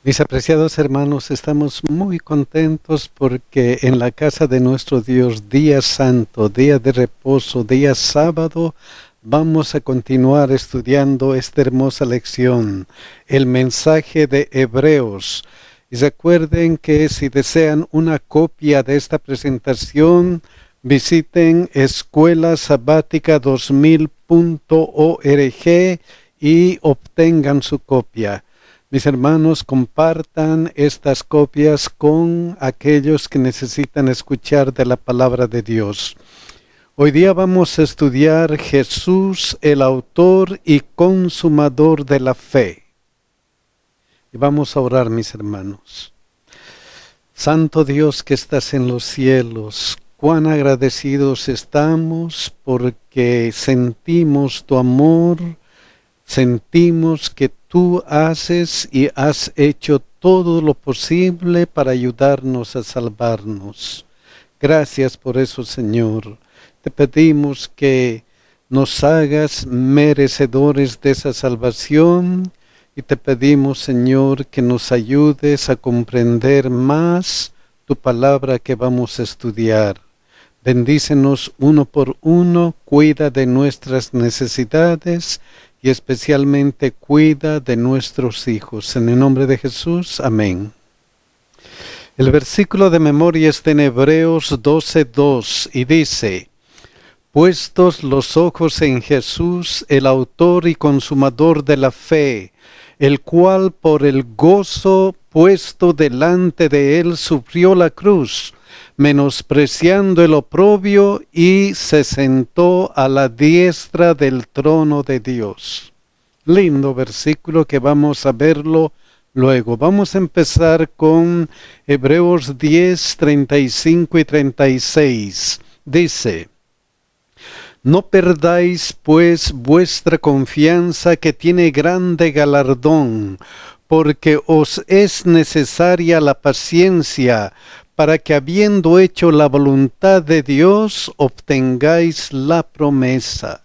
Mis apreciados hermanos, estamos muy contentos porque en la casa de nuestro Dios, día santo, día de reposo, día sábado, vamos a continuar estudiando esta hermosa lección, el mensaje de Hebreos. Y recuerden que si desean una copia de esta presentación, visiten escuelasabatica2000.org y obtengan su copia. Mis hermanos, compartan estas copias con aquellos que necesitan escuchar de la palabra de Dios. Hoy día vamos a estudiar Jesús, el autor y consumador de la fe. Y vamos a orar, mis hermanos. Santo Dios que estás en los cielos, cuán agradecidos estamos porque sentimos tu amor, sentimos que tú haces y has hecho todo lo posible para ayudarnos a salvarnos. Gracias por eso, Señor. Te pedimos que nos hagas merecedores de esa salvación y te pedimos, Señor, que nos ayudes a comprender más tu palabra que vamos a estudiar. Bendícenos uno por uno, cuida de nuestras necesidades y especialmente cuida de nuestros hijos. En el nombre de Jesús, amén. El versículo de memoria está en Hebreos 12:2 y dice: puestos los ojos en Jesús, el autor y consumador de la fe, el cual por el gozo puesto delante de él sufrió la cruz, menospreciando el oprobio, y se sentó a la diestra del trono de Dios. Lindo versículo que vamos a verlo luego. Vamos a empezar con Hebreos 10, 35 y 36. Dice: no perdáis pues vuestra confianza, que tiene grande galardón, porque os es necesaria la paciencia, para que habiendo hecho la voluntad de Dios, obtengáis la promesa.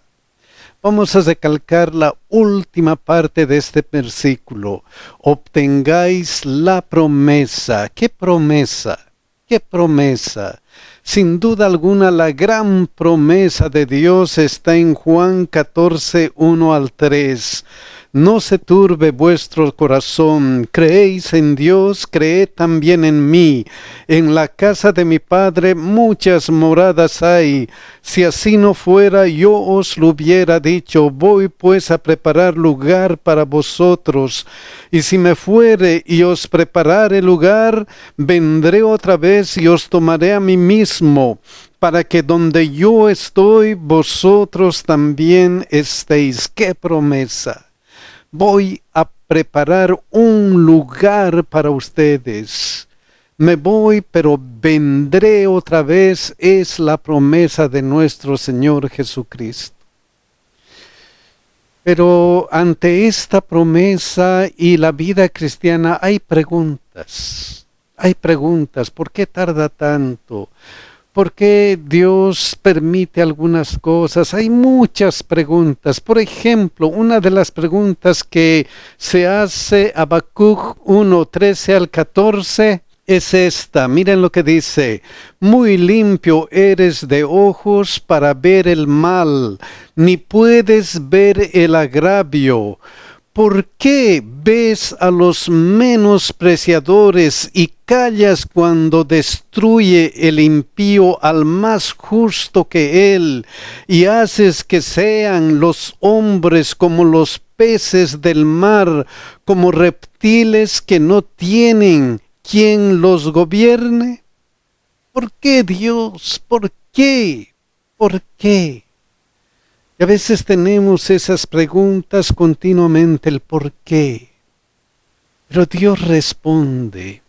Vamos a recalcar la última parte de este versículo. Obtengáis la promesa. ¿Qué promesa? ¿Qué promesa? Sin duda alguna, la gran promesa de Dios está en Juan 14, 1 al 3. No se turbe vuestro corazón, creéis en Dios, creed también en mí. En la casa de mi Padre muchas moradas hay. Si así no fuera, yo os lo hubiera dicho. Voy pues a preparar lugar para vosotros. Y si me fuere y os preparare lugar, vendré otra vez y os tomaré a mí mismo, para que donde yo estoy, vosotros también estéis. ¡Qué promesa! Voy a preparar un lugar para ustedes. Me voy, pero vendré otra vez. Es la promesa de nuestro Señor Jesucristo. Pero ante esta promesa y la vida cristiana hay preguntas. Hay preguntas. ¿Por qué tarda tanto? ¿Por qué Dios permite algunas cosas? Hay muchas preguntas. Por ejemplo, una de las preguntas que se hace Habacuc 1, 13 al 14 es esta. Miren lo que dice: muy limpio eres de ojos para ver el mal, ni puedes ver el agravio. ¿Por qué ves a los menospreciadores y callas cuando destruye el impío al más justo que él, y haces que sean los hombres como los peces del mar, como reptiles que no tienen quien los gobierne? ¿Por qué, Dios? ¿Por qué? ¿Por qué? Y a veces tenemos esas preguntas continuamente, el por qué. Pero Dios responde.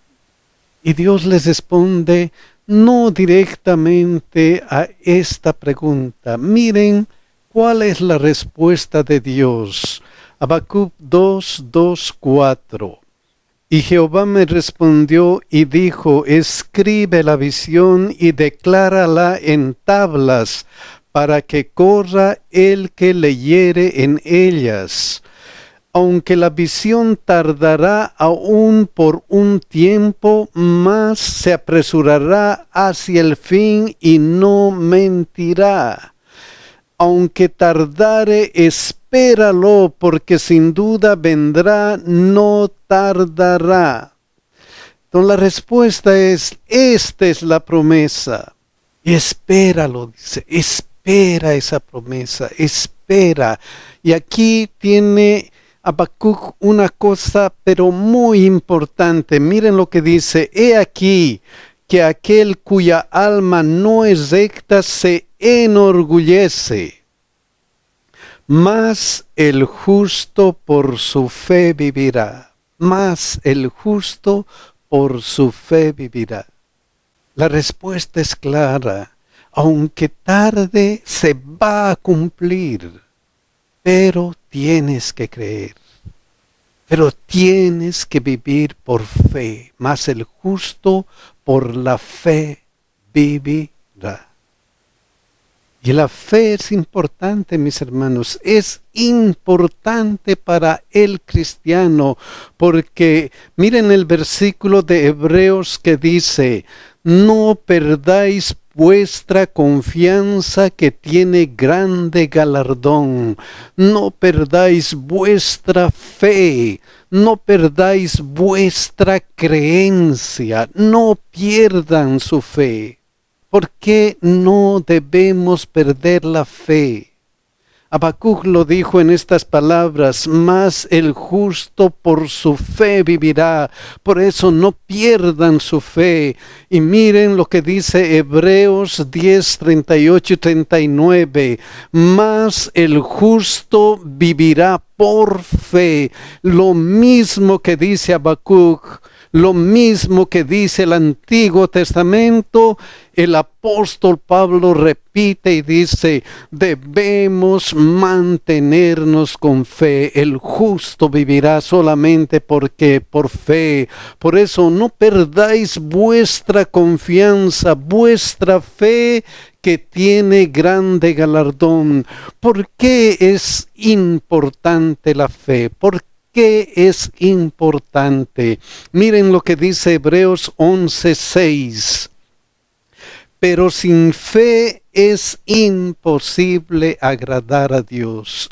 Y Dios les responde no directamente a esta pregunta. Miren cuál es la respuesta de Dios. Habacuc 2, 2, 4. Y Jehová me respondió y dijo: escribe la visión y declárala en tablas, para que corra el que leyere en ellas. Aunque la visión tardará aún por un tiempo, mas se apresurará hacia el fin y no mentirá. Aunque tardare, espéralo, porque sin duda vendrá, no tardará. Entonces la respuesta es, esta es la promesa. Y espéralo, dice, espera esa promesa, espera. Y aquí tiene Habacuc una cosa, pero muy importante. Miren lo que dice, he aquí que aquel cuya alma no es recta se enorgullece, mas el justo por su fe vivirá. Mas el justo por su fe vivirá. La respuesta es clara. Aunque tarde, se va a cumplir. Pero tienes que creer. Pero tienes que vivir por fe. Mas el justo por la fe vivirá. Y la fe es importante, mis hermanos, es importante para el cristiano, porque miren el versículo de Hebreos que dice, no perdáis vuestra confianza que tiene grande galardón, no perdáis vuestra fe, no perdáis vuestra creencia, no pierdan su fe. ¿Por qué no debemos perder la fe? Habacuc lo dijo en estas palabras, mas el justo por su fe vivirá. Por eso no pierdan su fe. Y miren lo que dice Hebreos 10, 38 y 39. Mas el justo vivirá por fe. Lo mismo que dice Habacuc. Lo mismo que dice el Antiguo Testamento, el apóstol Pablo repite y dice, debemos mantenernos con fe. El justo vivirá solamente porque por fe. Por eso no perdáis vuestra confianza, vuestra fe que tiene grande galardón. ¿Por qué es importante la fe? ¿Por qué es importante? Miren lo que dice Hebreos 11:6. Pero sin fe es imposible agradar a Dios,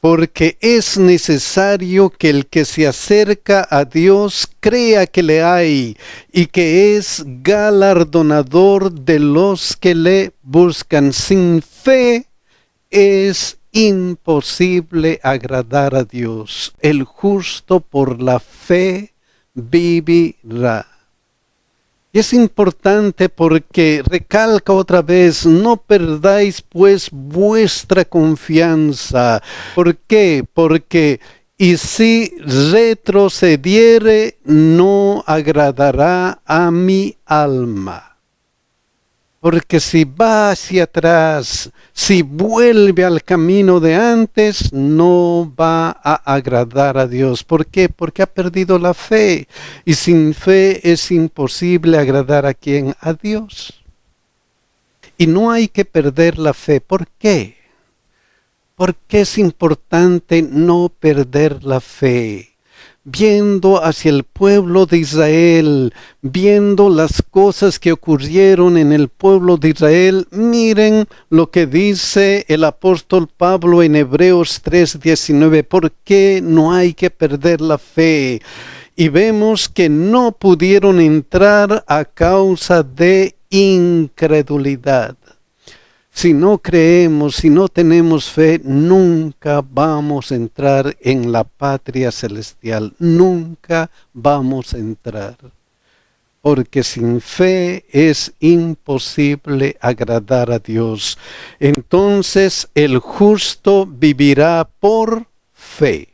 porque es necesario que el que se acerca a Dios crea que le hay y que es galardonador de los que le buscan. Sin fe es imposible agradar a Dios. El justo por la fe vivirá. Y es importante porque recalca otra vez, no perdáis pues vuestra confianza. ¿Por qué? Porque y si retrocediere, no agradará a mi alma. Porque si va hacia atrás, si vuelve al camino de antes, no va a agradar a Dios. ¿Por qué? Porque ha perdido la fe. Y sin fe es imposible agradar a ¿quién? A Dios. Y no hay que perder la fe. ¿Por qué? Porque es importante no perder la fe. Viendo hacia el pueblo de Israel, viendo las cosas que ocurrieron en el pueblo de Israel, miren lo que dice el apóstol Pablo en Hebreos 3:19, ¿por qué no hay que perder la fe? Y vemos que no pudieron entrar a causa de incredulidad. Si no creemos, si no tenemos fe, nunca vamos a entrar en la patria celestial. Nunca vamos a entrar. Porque sin fe es imposible agradar a Dios. Entonces el justo vivirá por fe.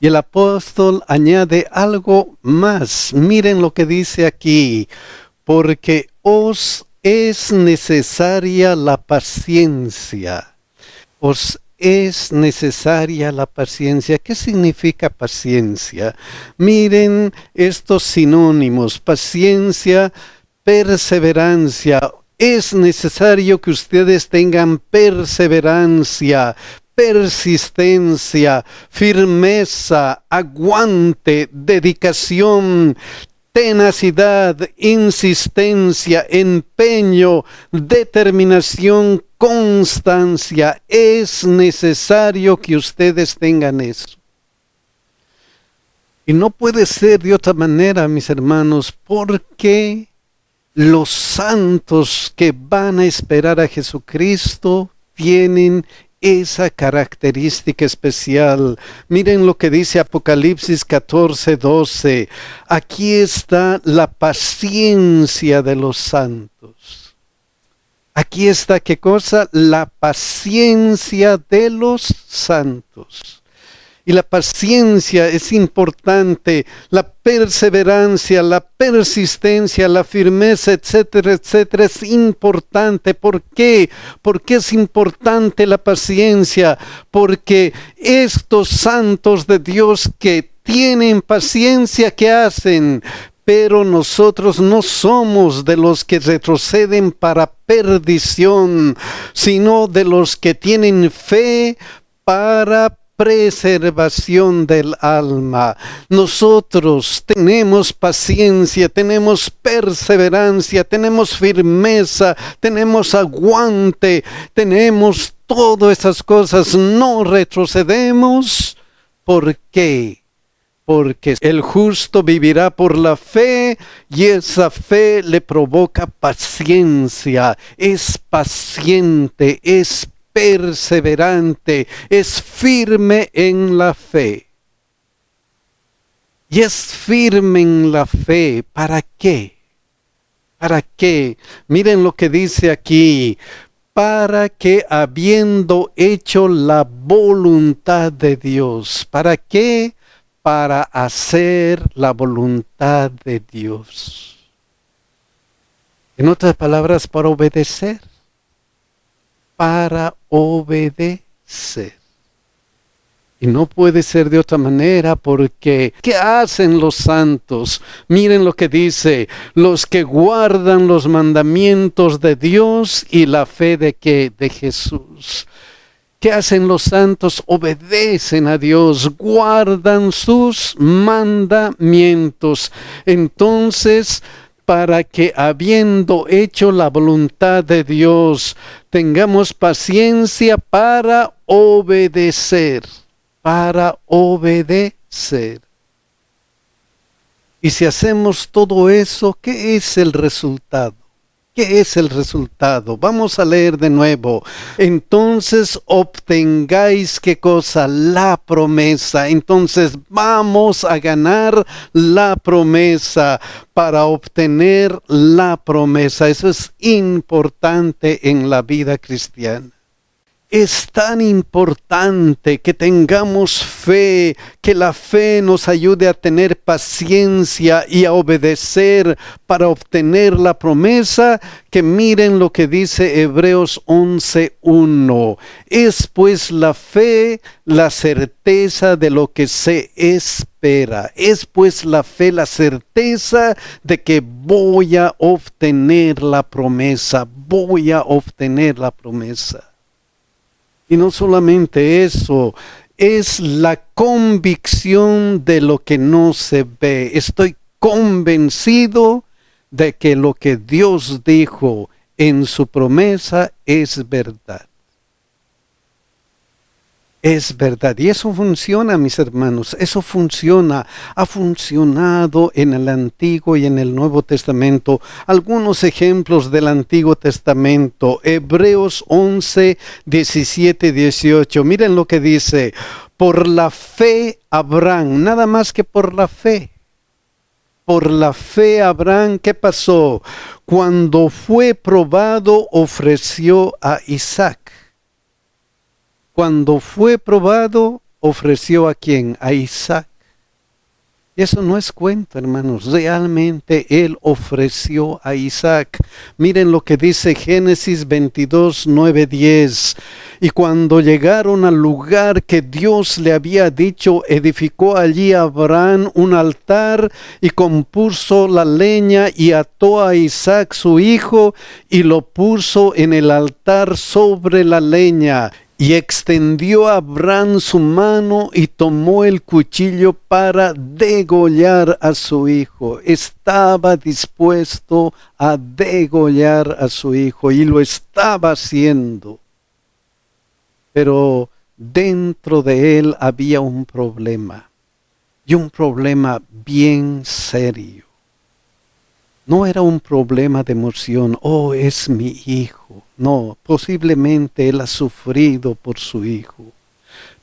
Y el apóstol añade algo más. Miren lo que dice aquí. Porque os es necesaria la paciencia. Os es necesaria la paciencia. ¿Qué significa paciencia? Miren estos sinónimos. Paciencia, perseverancia. Es necesario que ustedes tengan perseverancia. persistencia, firmeza, aguante, dedicación, tenacidad, insistencia, empeño, determinación, constancia. Es necesario que ustedes tengan eso. Y no puede ser de otra manera, mis hermanos, porque los santos que van a esperar a Jesucristo tienen esa característica especial. Miren lo que dice Apocalipsis 14:12. Aquí está la paciencia de los santos. Aquí está, ¿qué cosa? La paciencia de los santos. Y la paciencia es importante, la perseverancia, la persistencia, la firmeza, etcétera, etcétera, es importante. ¿Por qué? ¿Por qué es importante la paciencia? Porque estos santos de Dios que tienen paciencia, ¿qué hacen? Pero nosotros no somos de los que retroceden para perdición, sino de los que tienen fe para preservación del alma. Nosotros tenemos paciencia, tenemos perseverancia, tenemos firmeza, tenemos aguante, tenemos todas esas cosas. No retrocedemos. ¿Por qué? Porque el justo vivirá por la fe y esa fe le provoca paciencia. Es paciente, es perseverante, es firme en la fe. Y es firme en la fe. ¿Para qué? ¿Para qué? Miren lo que dice aquí. Para que habiendo hecho la voluntad de Dios. ¿Para qué? Para hacer la voluntad de Dios. En otras palabras, para obedecer. Para obedecer. Y no puede ser de otra manera porque ¿qué hacen los santos? Miren lo que dice, los que guardan los mandamientos de Dios y la fe de ¿qué? De Jesús. ¿Qué hacen los santos? Obedecen a Dios, guardan sus mandamientos. Entonces, para que habiendo hecho la voluntad de Dios, tengamos paciencia para obedecer. Para obedecer. Y si hacemos todo eso, ¿qué es el resultado? ¿Qué es el resultado? Vamos a leer de nuevo. Entonces obtengáis, ¿qué cosa? La promesa. Entonces vamos a ganar la promesa. Para obtener la promesa. Eso es importante en la vida cristiana. Es tan importante que tengamos fe, que la fe nos ayude a tener paciencia y a obedecer para obtener la promesa, que miren lo que dice Hebreos 11:1. Es pues la fe la certeza de lo que se espera. Es pues la fe la certeza de que voy a obtener la promesa. Voy a obtener la promesa. Y no solamente eso, es la convicción de lo que no se ve. Estoy convencido de que lo que Dios dijo en su promesa es verdad. Es verdad. Y eso funciona, mis hermanos. Eso funciona. Ha funcionado en el Antiguo y en el Nuevo Testamento. Algunos ejemplos del Antiguo Testamento. Hebreos 11, 17, 18. Miren lo que dice. Por la fe Abraham. Nada más que por la fe. Por la fe Abraham, ¿qué pasó? Cuando fue probado, ofreció a Isaac. Cuando fue probado, ofreció ¿a quién? A Isaac. Y eso no es cuento, hermanos. Realmente él ofreció a Isaac. Miren lo que dice Génesis 22, 9, 10. Y cuando llegaron al lugar que Dios le había dicho, edificó allí Abraham un altar y compuso la leña y ató a Isaac su hijo y lo puso en el altar sobre la leña. Y extendió a Abraham su mano y tomó el cuchillo para degollar a su hijo. Estaba dispuesto a degollar a su hijo y lo estaba haciendo. Pero dentro de él había un problema, y un problema bien serio. No era un problema de emoción, oh, es mi hijo. No, posiblemente él ha sufrido por su hijo.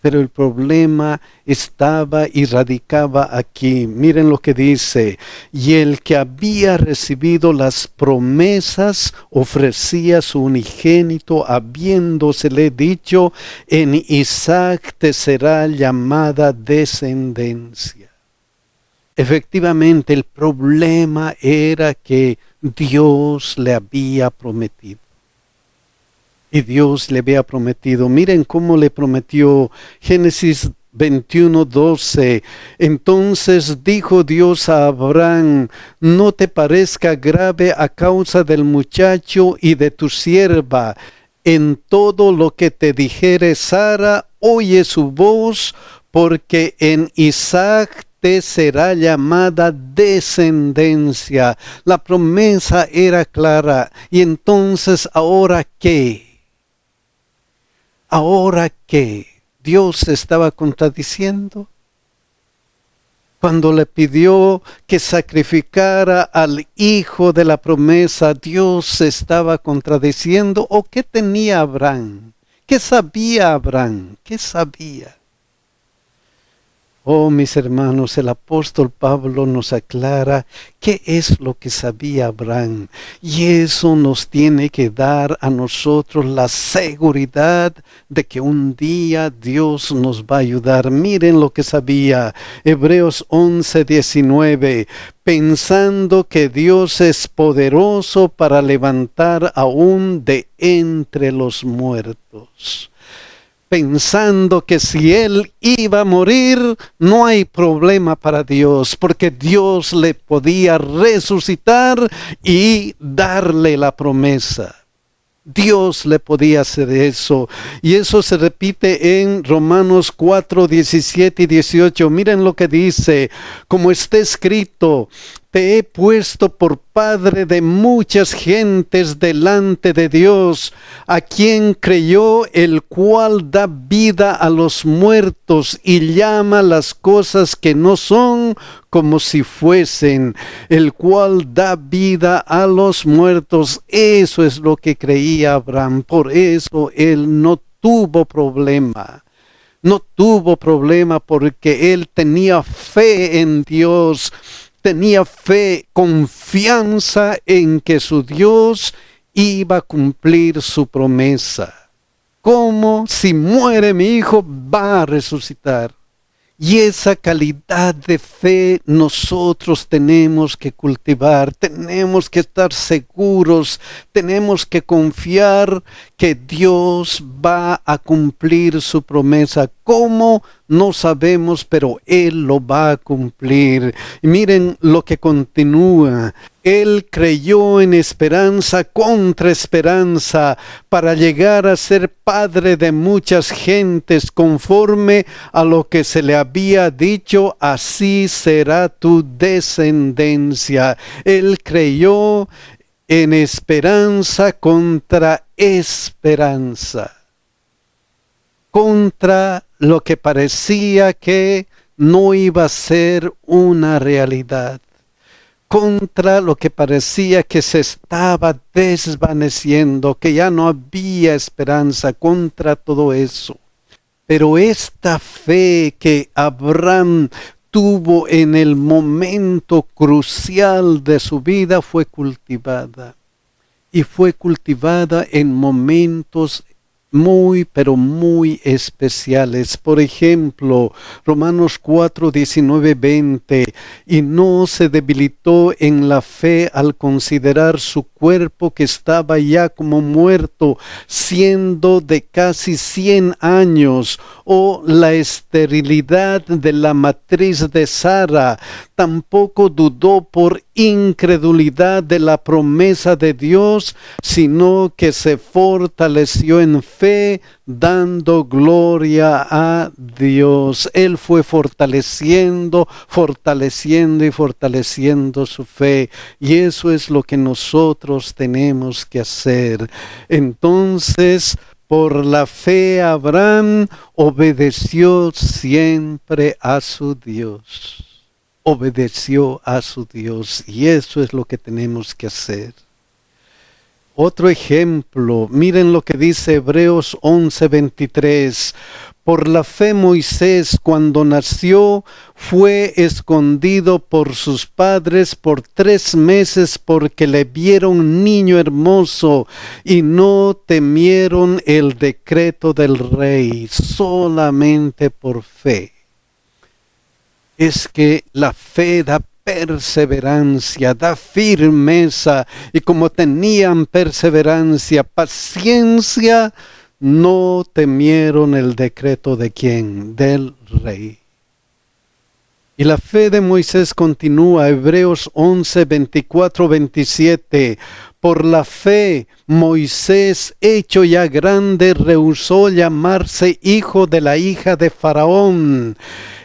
Pero el problema estaba y radicaba aquí. Miren lo que dice. Y el que había recibido las promesas ofrecía su unigénito, habiéndosele dicho, en Isaac te será llamada descendencia. Efectivamente, el problema era que Dios le había prometido. Y Dios le había prometido. Miren cómo le prometió. Génesis 21:12. Entonces dijo Dios a Abraham, no te parezca grave a causa del muchacho y de tu sierva. En todo lo que te dijere Sara, oye su voz, porque en Isaac te será llamada descendencia. La promesa era clara. Y entonces, ¿ahora qué? ¿Ahora qué? ¿Dios se estaba contradiciendo? Cuando le pidió que sacrificara al hijo de la promesa, ¿Dios se estaba contradiciendo? ¿O qué tenía Abraham? ¿Qué sabía Abraham? ¿Qué sabía? Oh, mis hermanos, el apóstol Pablo nos aclara qué es lo que sabía Abraham. Y eso nos tiene que dar a nosotros la seguridad de que un día Dios nos va a ayudar. Miren lo que sabía. Hebreos 11:19. Pensando que Dios es poderoso para levantar aún de entre los muertos. Pensando que si él iba a morir, no hay problema para Dios, porque Dios le podía resucitar y darle la promesa. Dios le podía hacer eso. Y eso se repite en Romanos 4:17 y 18. Miren lo que dice, como está escrito, te he puesto por padre de muchas gentes delante de Dios, a quien creyó, el cual da vida a los muertos y llama las cosas que no son como si fuesen, el cual da vida a los muertos. Eso es lo que creía Abraham, por eso él no tuvo problema. No tuvo problema porque él tenía fe en Dios. Tenía fe, confianza en que su Dios iba a cumplir su promesa. Como si muere mi hijo, va a resucitar. Y esa calidad de fe nosotros tenemos que cultivar, tenemos que estar seguros, tenemos que confiar que Dios va a cumplir su promesa. ¿Cómo? No sabemos, pero Él lo va a cumplir. Y miren lo que continúa. Él creyó en esperanza contra esperanza para llegar a ser padre de muchas gentes, conforme a lo que se le había dicho, así será tu descendencia. Él creyó en esperanza contra esperanza. Contra lo que parecía que no iba a ser una realidad. Contra lo que parecía que se estaba desvaneciendo, que ya no había esperanza, contra todo eso. Pero esta fe que Abraham tuvo en el momento crucial de su vida fue cultivada. Y fue cultivada en momentos muy, pero muy especiales. Por ejemplo, Romanos 4:19-20, y no se debilitó en la fe al considerar su cuerpo que estaba ya como muerto, siendo de casi 100 años, o la esterilidad de la matriz de Sara. Tampoco dudó por incredulidad de la promesa de Dios, sino que se fortaleció en fe, dando gloria a Dios. Él fue fortaleciendo y fortaleciendo su fe. Y eso es lo que nosotros tenemos que hacer. Entonces, por la fe, Abraham obedeció siempre a su Dios. Obedeció a su Dios, y eso es lo que tenemos que hacer. Otro ejemplo, miren lo que dice Hebreos 11:23. Por la fe Moisés, cuando nació, fue escondido por sus padres por 3 meses porque le vieron niño hermoso y no temieron el decreto del rey, solamente por fe. Es que la fe da perseverancia, da firmeza, y como tenían perseverancia, paciencia, no temieron el decreto de ¿quién? Del rey. Y la fe de Moisés continúa, Hebreos 11, 24, 27. Por la fe, Moisés, hecho ya grande, rehusó llamarse hijo de la hija de Faraón,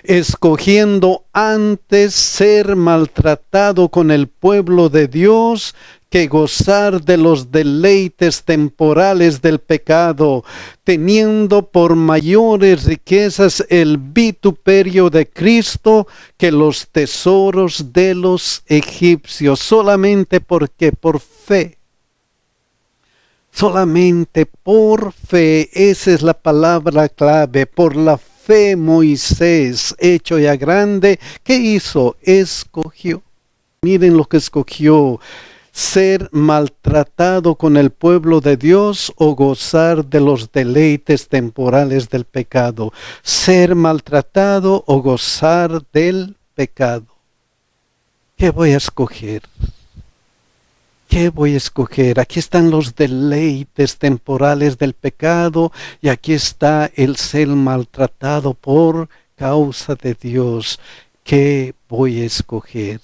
escogiendo antes ser maltratado con el pueblo de Dios que gozar de los deleites temporales del pecado, teniendo por mayores riquezas el vituperio de Cristo que los tesoros de los egipcios. Solamente porque por fe. Solamente por fe, esa es la palabra clave. Por la fe Moisés, hecho ya grande, ¿qué hizo? Escogió. Miren lo que escogió: ser maltratado con el pueblo de Dios o gozar de los deleites temporales del pecado. Ser maltratado o gozar del pecado. ¿Qué voy a escoger? ¿Qué voy a escoger? Aquí están los deleites temporales del pecado y aquí está el ser maltratado por causa de Dios. ¿Qué voy a escoger?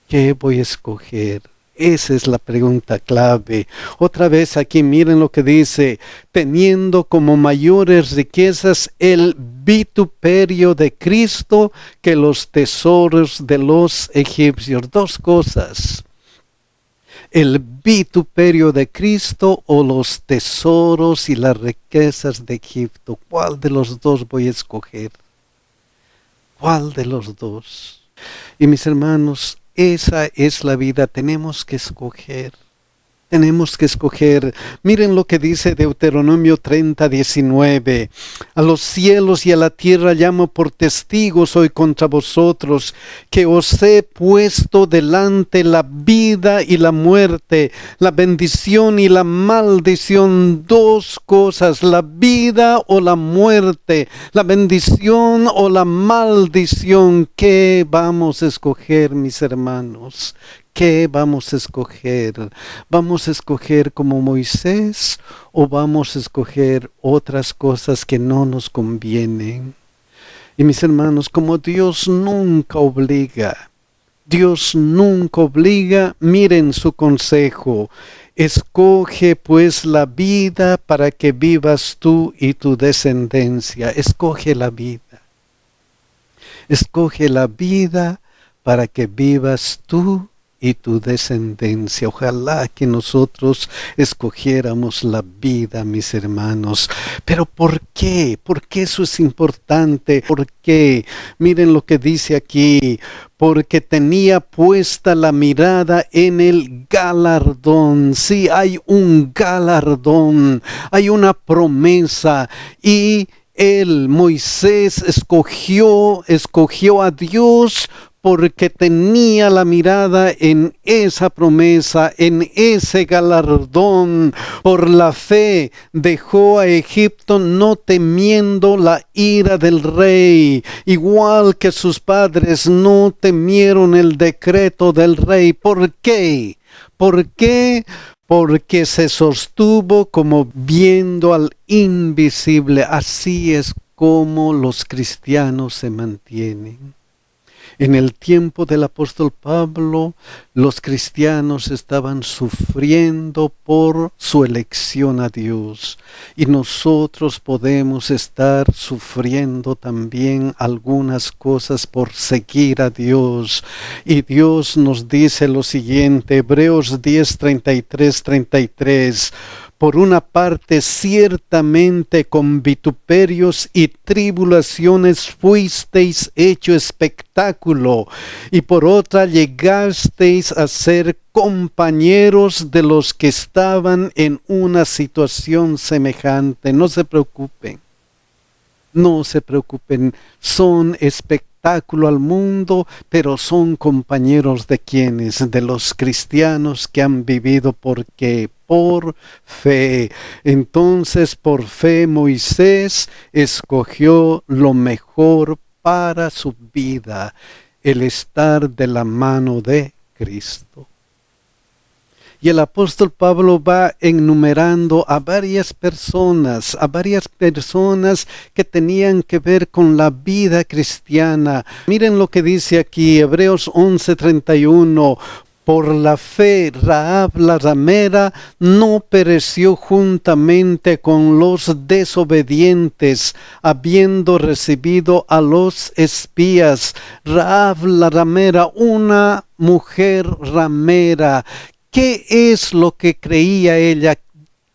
¿Qué voy a escoger? Esa es la pregunta clave. Otra vez aquí miren lo que dice: teniendo como mayores riquezas el vituperio de Cristo que los tesoros de los egipcios. 2 cosas: el vituperio de Cristo o los tesoros y las riquezas de Egipto. ¿Cuál de los 2 voy a escoger? ¿Cuál de los 2? Y mis hermanos, esa es la vida, tenemos que escoger. Tenemos que escoger. Miren lo que dice Deuteronomio 30, 19. A los cielos y a la tierra llamo por testigos hoy contra vosotros, que os he puesto delante la vida y la muerte, la bendición y la maldición. 2 cosas: la vida o la muerte, la bendición o la maldición. ¿Qué vamos a escoger, mis hermanos? ¿Qué vamos a escoger? ¿Vamos a escoger como Moisés o vamos a escoger otras cosas que no nos convienen? Y mis hermanos, como Dios nunca obliga, miren su consejo: escoge pues la vida para que vivas tú y tu descendencia. Escoge la vida. Escoge la vida para que vivas tú y tu descendencia. Ojalá que nosotros escogiéramos la vida, mis hermanos. Pero ¿por qué? ¿Por qué eso es importante? ¿Por qué? Miren lo que dice aquí: porque tenía puesta la mirada en el galardón. Sí, hay un galardón, hay una promesa, y él, Moisés, escogió a Dios porque tenía la mirada en esa promesa, en ese galardón. Por la fe dejó a Egipto no temiendo la ira del rey, igual que sus padres no temieron el decreto del rey. ¿Por qué? ¿Por qué? Porque se sostuvo como viendo al invisible. Así es como los cristianos se mantienen. En el tiempo del apóstol Pablo, los cristianos estaban sufriendo por su elección a Dios. Y nosotros podemos estar sufriendo también algunas cosas por seguir a Dios. Y Dios nos dice lo siguiente, Hebreos 10, 33. Por una parte, ciertamente con vituperios y tribulaciones fuisteis hecho espectáculo, y por otra llegasteis a ser compañeros de los que estaban en una situación semejante. No se preocupen. No se preocupen, son espectáculo al mundo, pero son compañeros de quienes, de los cristianos que han vivido porque por fe. Entonces, por fe Moisés escogió lo mejor para su vida, el estar de la mano de Cristo. Y el apóstol Pablo va enumerando a varias personas que tenían que ver con la vida cristiana. Miren lo que dice aquí, Hebreos 11:31. Por la fe, Rahab la ramera no pereció juntamente con los desobedientes, habiendo recibido a los espías. Rahab la ramera, una mujer ramera. ¿Qué es lo que creía ella?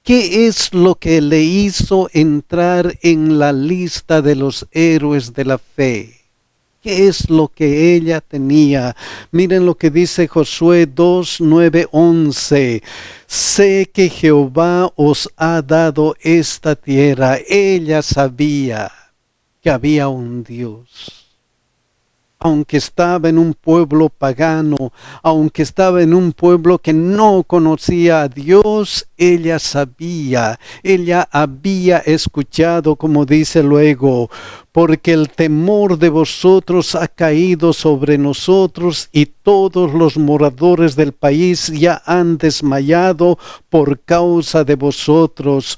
¿Qué es lo que le hizo entrar en la lista de los héroes de la fe? ¿Qué es lo que ella tenía? Miren lo que dice Josué 2, 9, 11. Sé que Jehová os ha dado esta tierra. Ella sabía que había un Dios. Aunque estaba en un pueblo pagano, aunque estaba en un pueblo que no conocía a Dios, ella sabía, ella había escuchado, como dice luego, porque el temor de vosotros ha caído sobre nosotros y todos los moradores del país ya han desmayado por causa de vosotros.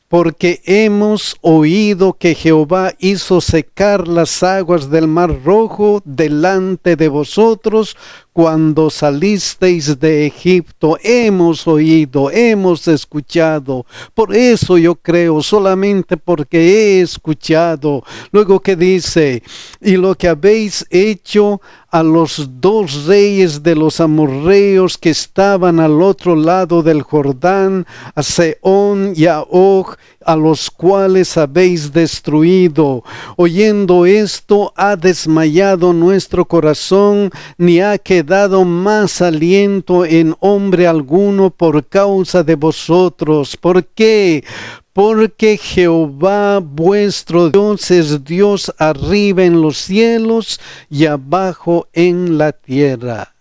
Porque hemos oído que Jehová hizo secar las aguas del Mar Rojo delante de vosotros cuando salisteis de Egipto. Hemos oído, hemos escuchado. Por eso yo creo, solamente porque he escuchado. Luego que dice, y lo que habéis hecho a los dos reyes de los amorreos que estaban al otro lado del Jordán, a Sehón y a Og, a los cuales habéis destruido. Oyendo esto, ha desmayado nuestro corazón, ni ha quedado más aliento en hombre alguno por causa de vosotros. ¿Por qué? Porque Jehová vuestro Dios es Dios arriba en los cielos y abajo en la tierra.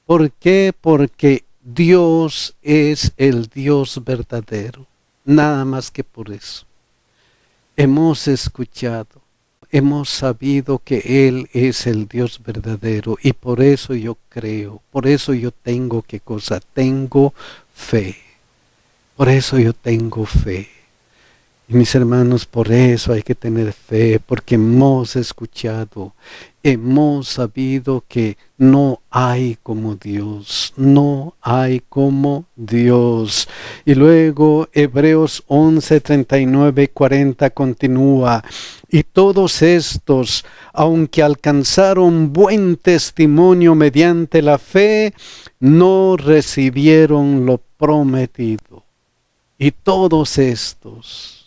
¿Por qué? Porque Dios es el Dios verdadero. Nada más que por eso. Hemos escuchado, hemos sabido que Él es el Dios verdadero y por eso yo creo, por eso yo tengo, ¿qué cosa? Tengo fe. Por eso yo tengo fe. Y mis hermanos, por eso hay que tener fe, porque hemos escuchado, hemos sabido que no hay como Dios, no hay como Dios. Y luego Hebreos 11, 39, 40 continúa. Y todos estos, aunque alcanzaron buen testimonio mediante la fe, no recibieron lo prometido. Y todos estos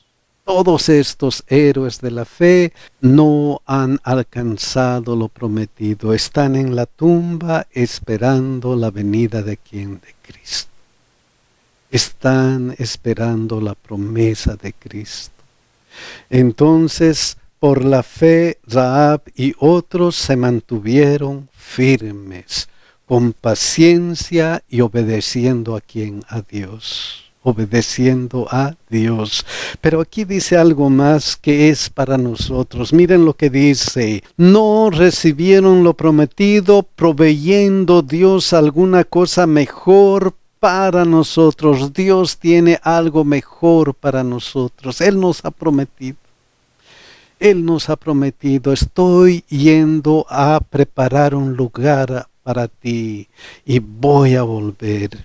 héroes de la fe no han alcanzado lo prometido. Están en la tumba esperando la venida de quién? De Cristo. Están esperando la promesa de Cristo. Entonces, por la fe, Rahab y otros se mantuvieron firmes, con paciencia y obedeciendo a quién? A Dios. Obedeciendo a Dios. Pero aquí dice algo más que es para nosotros. Miren lo que dice. No recibieron lo prometido, proveyendo Dios alguna cosa mejor para nosotros. Dios tiene algo mejor para nosotros. Él nos ha prometido. Él nos ha prometido, estoy yendo a preparar un lugar para ti y voy a volver.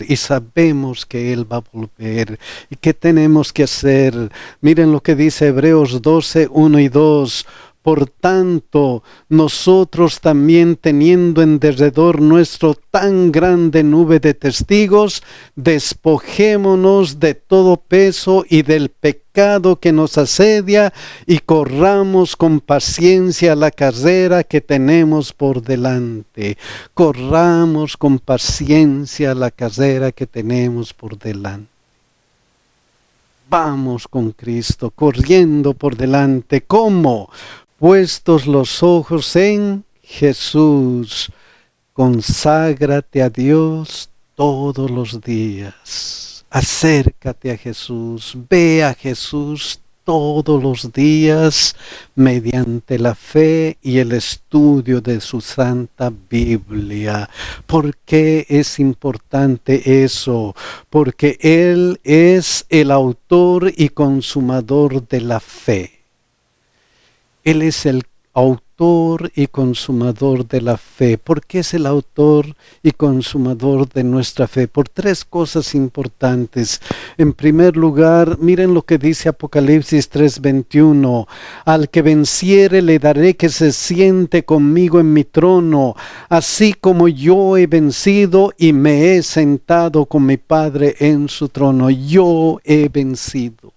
Y sabemos que Él va a volver. ¿Y qué tenemos que hacer? Miren lo que dice Hebreos 12, 1 y 2. Por tanto, nosotros también teniendo en derredor nuestro tan grande nube de testigos, despojémonos de todo peso y del pecado que nos asedia y corramos con paciencia la carrera que tenemos por delante. Corramos con paciencia la carrera que tenemos por delante. Vamos con Cristo, corriendo por delante. ¿Cómo? Puestos los ojos en Jesús, conságrate a Dios todos los días. Acércate a Jesús, ve a Jesús todos los días mediante la fe y el estudio de su Santa Biblia. ¿Por qué es importante eso? Porque Él es el autor y consumador de la fe. Él es el autor y consumador de la fe. ¿Por qué es el autor y consumador de nuestra fe? Por tres cosas importantes. En primer lugar, miren lo que dice Apocalipsis 3:21. Al que venciere le daré que se siente conmigo en mi trono, así como yo he vencido y me he sentado con mi Padre en su trono. Yo he vencido.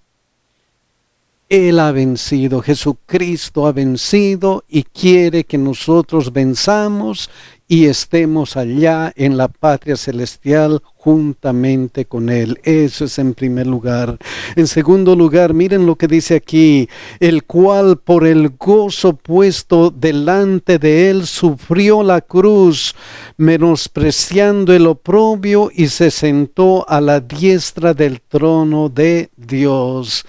Él ha vencido, Jesucristo ha vencido y quiere que nosotros venzamos y estemos allá en la patria celestial juntamente con Él. Eso es en primer lugar. En segundo lugar, miren lo que dice aquí, el cual por el gozo puesto delante de Él sufrió la cruz, menospreciando el oprobio y se sentó a la diestra del trono de Dios.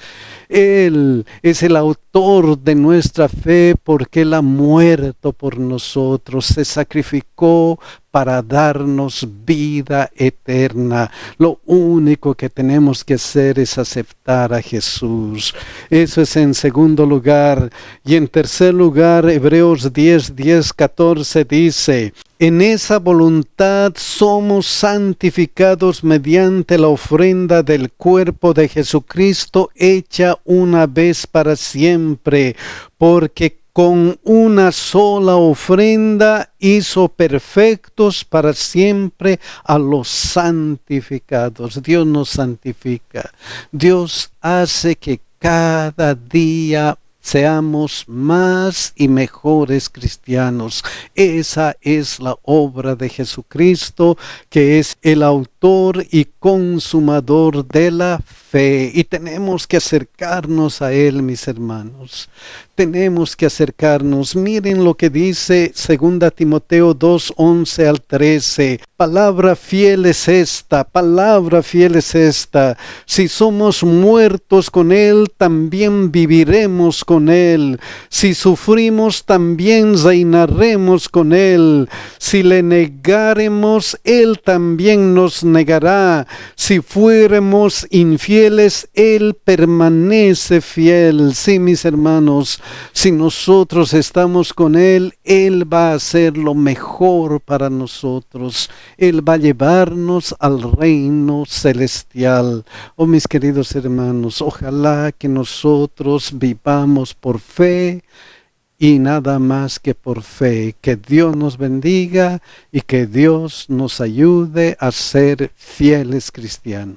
Él es el autor de nuestra fe porque Él ha muerto por nosotros, se sacrificó para darnos vida eterna. Lo único que tenemos que hacer es aceptar a Jesús. Eso es en segundo lugar. Y en tercer lugar, Hebreos 10:14 dice, en esa voluntad somos santificados mediante la ofrenda del cuerpo de Jesucristo hecha una vez para siempre, porque con una sola ofrenda hizo perfectos para siempre a los santificados. Dios nos santifica. Dios hace que cada día seamos más y mejores cristianos. Esa es la obra de Jesucristo, que es el autor y consumador de la fe. Y tenemos que acercarnos a Él, mis hermanos. Tenemos que acercarnos. Miren lo que dice 2 Timoteo 2:11 al 13. Palabra fiel es esta, palabra fiel es esta. Si somos muertos con Él, también viviremos con Él. Si sufrimos, también reinaremos con Él. Si le negaremos, Él también nos negará. Si fuéramos infieles, Él permanece fiel. Sí, mis hermanos, si nosotros estamos con Él, Él va a hacer lo mejor para nosotros. Él va a llevarnos al reino celestial. Oh, mis queridos hermanos, ojalá que nosotros vivamos por fe y nada más que por fe. Que Dios nos bendiga y que Dios nos ayude a ser fieles cristianos.